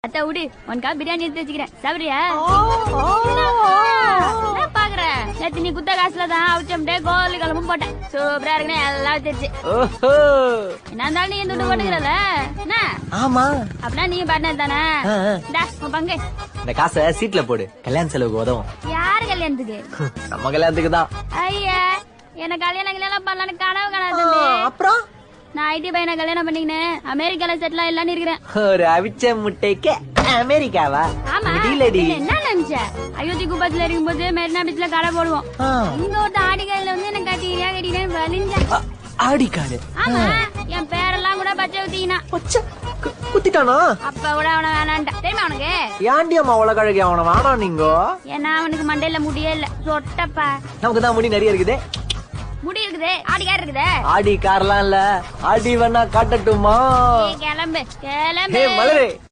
அத்த விடு உனக்கா பிரியாணி எடுத்து வச்சுக்கிறேன் சாப்பிடுறியா? பாக்குற நேத்து நீ குத்த காசுல தான் அவுச்சம்டே கோலி கிளம்பும் போட்டேன். சூப்பரா இருக்குன்னு எல்லாம் வச்சிருச்சு. என்ன இருந்தாலும் நீ துண்டு போட்டுக்கிறல என்ன? ஆமா அப்படின்னா நீ பாட்னர் தானே? உன் பங்கு இந்த காசை சீட்ல போடு, கல்யாண செலவுக்கு உதவும். யாரு கல்யாணத்துக்கு? நம்ம கல்யாணத்துக்கு தான். ஐயா என்ன கல்யாணம் பண்ணலான்னு கனவு காணாது. அப்புறம் நான் ஐடி பையனை கல்யாணம் பண்ணிக்கினேன் அமெரிக்கால செட்டில் ஆயிடலான்னு இருக்கிறேன். ஒரு அவிச்ச முட்டைக்கு அமெரிக்காவா? ஆமா என்ன நினைச்ச? அயோத்தி குப்பத்துல இருக்கும்போது மெரினா பீச்ல கடை போடுவோம். இங்க ஒரு ஆடிக்காயில வந்து என்ன கட்டினேன் வலிஞ்ச ஆடிக்காடு. ஆமா என் பேரெல்லாம் கூட பச்சை ஊத்தினா குத்திட்டானா? அப்ப கூட அவனை வேணான்ட்டா. தெரியுமா அவனுக்கு? ஏண்டி அம்மா உலக அழகி அவனை வேணா நீங்க? ஏன்னா அவனுக்கு மண்டையில முடியே இல்ல சொட்டப்பா. நமக்கு தான் முடி நிறைய இருக்குது. முடி இருக்குது ஆடிக்கார் இருக்குது. ஆடி கார்லாம் இல்ல, ஆடி வேணா காட்டட்டுமா? கிளம்பு கிளம்பு மலரே.